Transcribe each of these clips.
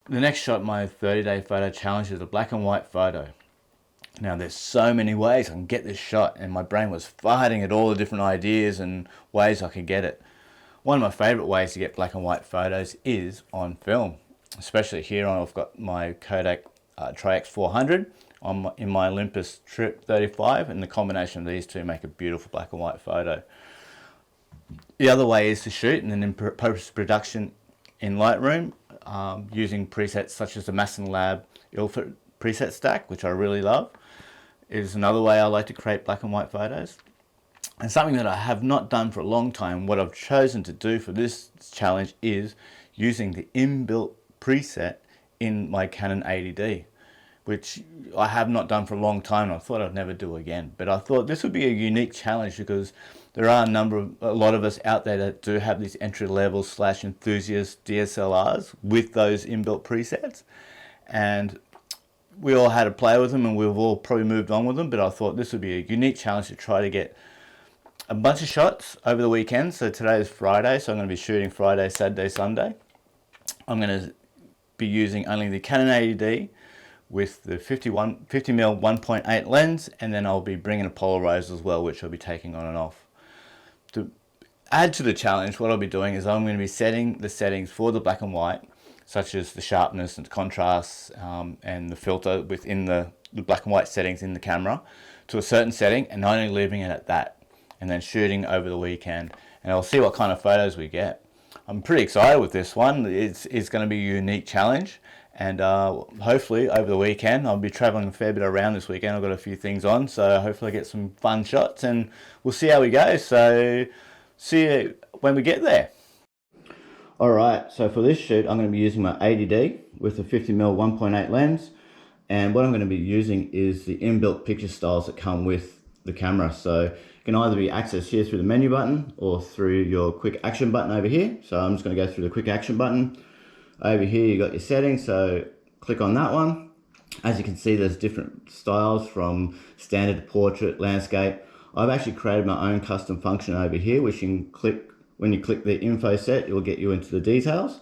The next shot, my 30-day photo challenge, is a black and white photo. Now there's so many ways I can get this shot, and my brain was fighting at all the different ideas and ways I could get it. One of my favourite ways to get black and white photos is on film, especially here I've got my Kodak Tri-X 400 in my Olympus Trip 35, and the combination of these two make a beautiful black and white photo. The other way is to shoot, and then in post-production in Lightroom, using presets such as the Masson Lab Ilford preset stack, which I really love, is another way I like to create black and white photos. And something that I have not done for a long time, what I've chosen to do for this challenge is using the inbuilt preset in my Canon 80D, which I have not done for a long time, and I thought I'd never do again. But I thought this would be a unique challenge because there are a lot of us out there that do have these entry-level / enthusiast DSLRs with those inbuilt presets, and we all had to play with them, and we've all probably moved on with them. But I thought this would be a unique challenge to try to get a bunch of shots over the weekend. So today is Friday, so I'm going to be shooting Friday, Saturday, Sunday. I'm going to be using only the Canon 80D with the 50mm 1.8 lens, and then I'll be bringing a polarizer as well, which I'll be taking on and off. To add to the challenge, what I'll be doing is I'm going to be setting the settings for the black and white, such as the sharpness and contrast and the filter within the black and white settings in the camera, to a certain setting, and only leaving it at that, and then shooting over the weekend, and I'll see what kind of photos we get. I'm pretty excited with this one. It's going to be a unique challenge, and hopefully over the weekend, I'll be traveling a fair bit around this weekend. I've got a few things on, so hopefully I get some fun shots, and we'll see how we go. So see you when we get there. Alright, so for this shoot I'm going to be using my 80D with the 50mm 1.8 lens, and what I'm going to be using is the inbuilt picture styles that come with the camera. So it can either be accessed here through the menu button or through your quick action button over here. So I'm just going to go through the quick action button. Over here you got your settings, so click on that one. As you can see, there's different styles from standard to portrait, landscape. I've actually created my own custom function over here, which you can click. When you click the info set, it will get you into the details.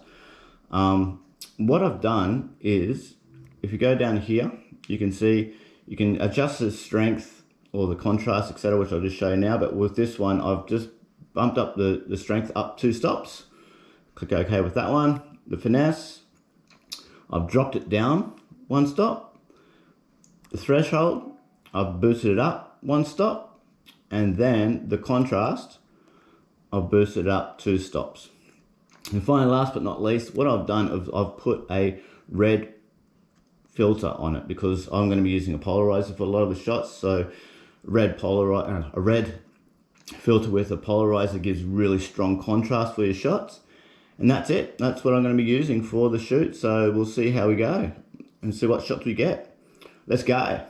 What I've done is, if you go down here, you can see you can adjust the strength or the contrast, etc., which I'll just show you now. But with this one, I've just bumped up the strength up 2 stops. Click OK with that one. The finesse, I've dropped it down 1 stop. The threshold, I've boosted it up 1 stop. And then the contrast, I've boosted it up 2 stops. And finally, last but not least, what I've done is I've put a red filter on it because I'm going to be using a polarizer for a lot of the shots. So a red filter with a polarizer gives really strong contrast for your shots. And that's it. That's what I'm going to be using for the shoot. So we'll see how we go and see what shots we get. Let's go.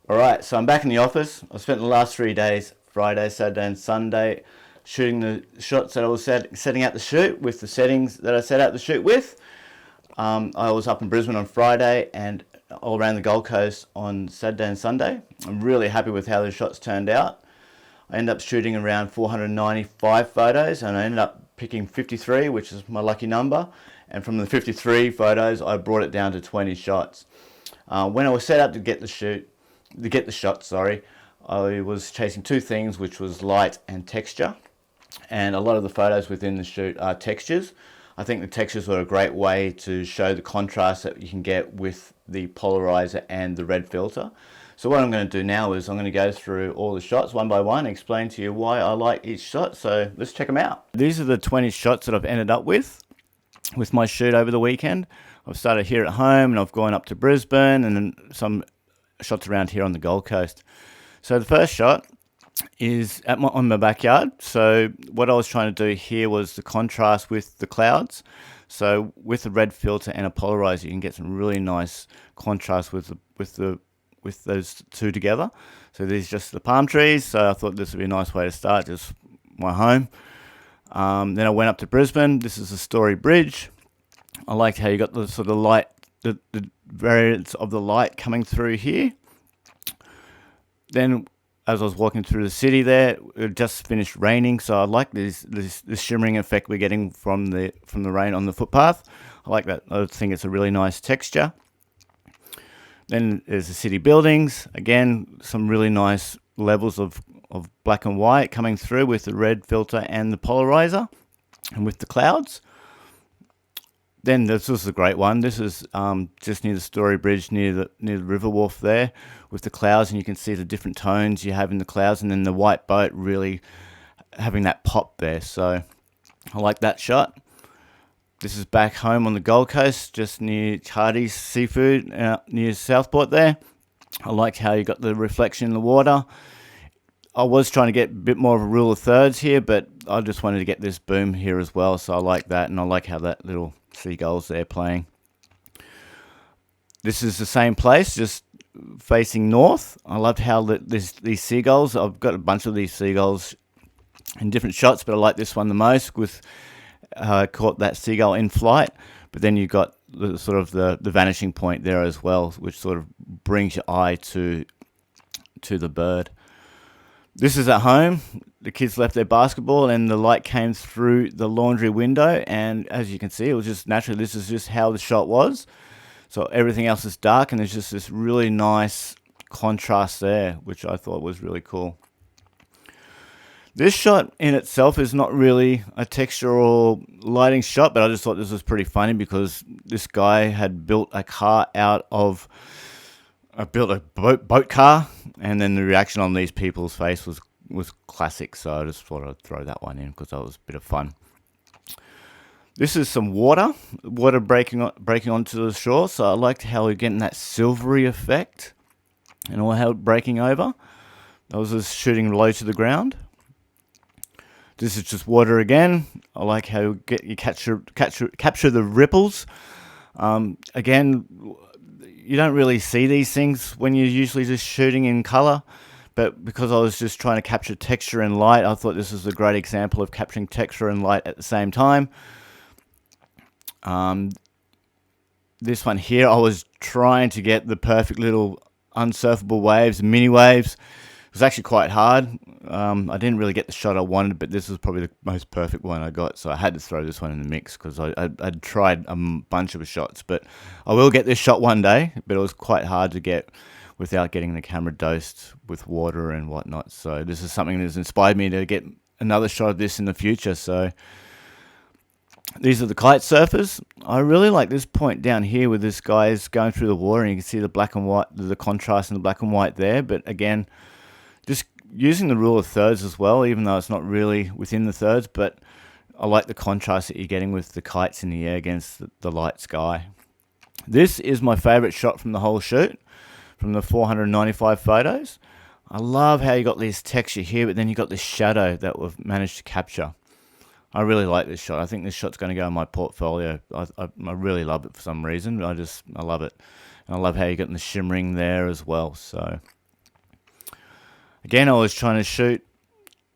Alright, so I'm back in the office. I've spent the last 3 days, Friday, Saturday and Sunday, shooting the shots that I was setting out the shoot with the settings that I set out the shoot with. I was up in Brisbane on Friday and all around the Gold Coast on Saturday and Sunday. I'm really happy with how the shots turned out. I ended up shooting around 495 photos, and I ended up picking 53, which is my lucky number. And from the 53 photos, I brought it down to 20 shots. When I was set up to get the shot, I was chasing 2 things, which was light and texture. And a lot of the photos within the shoot are textures. I think the textures are a great way to show the contrast that you can get with the polarizer and the red filter. So what I'm going to do now is I'm going to go through all the shots one by one and explain to you why I like each shot. So let's check them out. These are the 20 shots that I've ended up with my shoot over the weekend. I've started here at home and I've gone up to Brisbane and then some shots around here on the Gold Coast. So the first shot is on my backyard. So what I was trying to do here was the contrast with the clouds. So with the red filter and a polarizer, you can get some really nice contrast with those two together. So these are just the palm trees. So I thought this would be a nice way to start, just my home. Then I went up to Brisbane. This is the Story Bridge. I liked how you got the sort of light, the variance of the light coming through here. Then as I was walking through the city there, it just finished raining, so I like this shimmering effect we're getting from the rain on the footpath. I like that. I think it's a really nice texture. Then there's the city buildings. Again, some really nice levels of black and white coming through with the red filter and the polarizer and with the clouds. Then this was a great one. This is just near the Story Bridge, near the river wharf there, with the clouds, and you can see the different tones you have in the clouds, and then the white boat really having that pop there. So I like that shot. This is back home on the Gold Coast, just near Hardy's Seafood, near Southport there. I like how you got the reflection in the water. I was trying to get a bit more of a rule of thirds here, but I just wanted to get this boom here as well, so I like that, and I like how that little seagulls there playing. This is the same place, just facing north. I loved how these seagulls, I've got a bunch of these seagulls in different shots, but I like this one the most, with I caught that seagull in flight, but then you got the sort of the vanishing point there as well, which sort of brings your eye to the bird. This is at home. The kids left their basketball and the light came through the laundry window, and as you can see, it was just naturally, this is just how the shot was. So everything else is dark and there's just this really nice contrast there, which I thought was really cool. This shot in itself is not really a texture or lighting shot, but I just thought this was pretty funny because this guy had built a car out of built a boat car, and then the reaction on these people's face was classic, so I just thought I'd throw that one in because that was a bit of fun. This is some water breaking onto the shore, so I liked how we're getting that silvery effect and all how breaking over. That was just shooting low to the ground. This is just water again. I like how you capture the ripples. Again, you don't really see these things when you're usually just shooting in color, but because I was just trying to capture texture and light, I thought this was a great example of capturing texture and light at the same time. This one here, I was trying to get the perfect little unsurfable waves, mini waves. It was actually quite hard. I didn't really get the shot I wanted, but this was probably the most perfect one I got, so I had to throw this one in the mix because I'd tried a bunch of shots, but I will get this shot one day, but it was quite hard to get without getting the camera dosed with water and whatnot. So this is something that has inspired me to get another shot of this in the future. So these are the kite surfers. I really like this point down here where this guy is going through the water and you can see the black and white, the contrast in the black and white there, but again, just using the rule of thirds as well, even though it's not really within the thirds, but I like the contrast that you're getting with the kites in the air against the light sky. This is my favorite shot from the whole shoot, from the 495 photos. I love how you got this texture here, but then you got this shadow that we've managed to capture. I really like this shot. I think this shot's going to go in my portfolio. I really love it for some reason. I love it. And I love how you're getting the shimmering there as well. So again, I was trying to shoot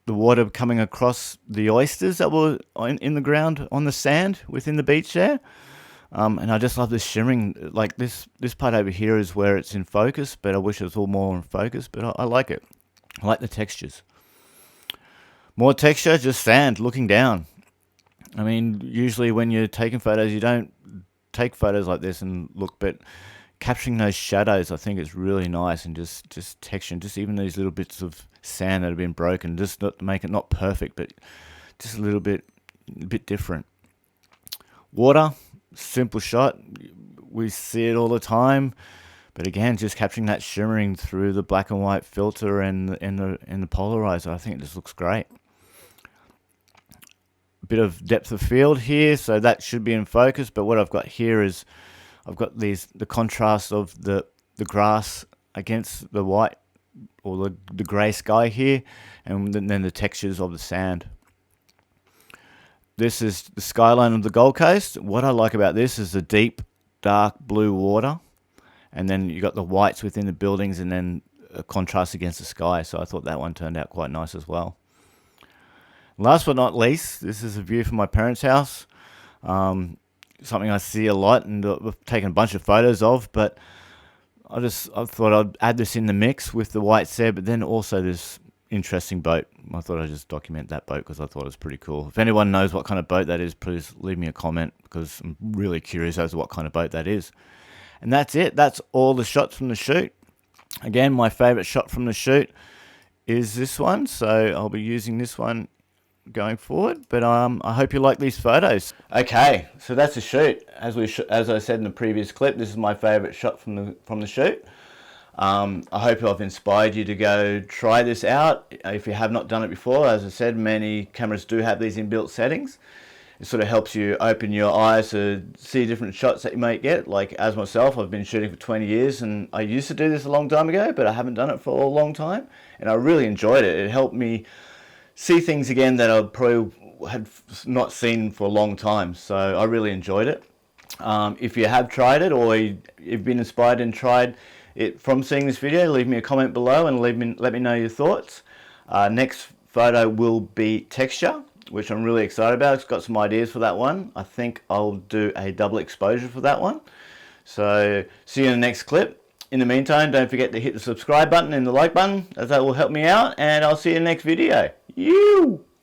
the water coming across the oysters that were in the ground on the sand within the beach there. And I just love this shimmering. Like this part over here is where it's in focus, but I wish it was all more in focus, but I like it. I like the textures. More texture, just sand looking down. I mean, usually when you're taking photos, you don't take photos like this and look, but capturing those shadows, I think is really nice, and just texture, and just even these little bits of sand that have been broken, just not to make it not perfect, but just a bit different. Water, simple shot. We see it all the time, but again, just capturing that shimmering through the black and white filter and the polarizer, I think it just looks great. Bit of depth of field here, so that should be in focus, but what I've got here is I've got the contrast of the grass against the white or the grey sky here, and then the textures of the sand. This is the skyline of the Gold Coast. What I like about this is the deep dark blue water, and then you got the whites within the buildings, and then a contrast against the sky, so I thought that one turned out quite nice as well. Last but not least, this is a view from my parents' house. Something I see a lot and I've taken a bunch of photos of, but I thought I'd add this in the mix with the whites there, but then also this interesting boat. I thought I'd just document that boat because I thought it was pretty cool. If anyone knows what kind of boat that is, please leave me a comment because I'm really curious as to what kind of boat that is. And that's it. That's all the shots from the shoot. Again, my favorite shot from the shoot is this one, so I'll be using this one going forward. But I hope you like these photos. Okay, so that's the shoot. As I said in the previous clip, this is my favorite shot from the shoot. I hope I've inspired you to go try this out. If you have not done it before, as I said, many cameras do have these inbuilt settings. It sort of helps you open your eyes to see different shots that you might get. Like as myself, I've been shooting for 20 years and I used to do this a long time ago, but I haven't done it for a long time. And I really enjoyed it. It helped me see things again that I probably had not seen for a long time. So I really enjoyed it. If you have tried it or you've been inspired and tried it from seeing this video, leave me a comment below and let me know your thoughts. Next photo will be texture, which I'm really excited about. It's got some ideas for that one. I think I'll do a double exposure for that one. So see you in the next clip. In the meantime, don't forget to hit the subscribe button and the like button, as that will help me out, and I'll see you in the next video. You!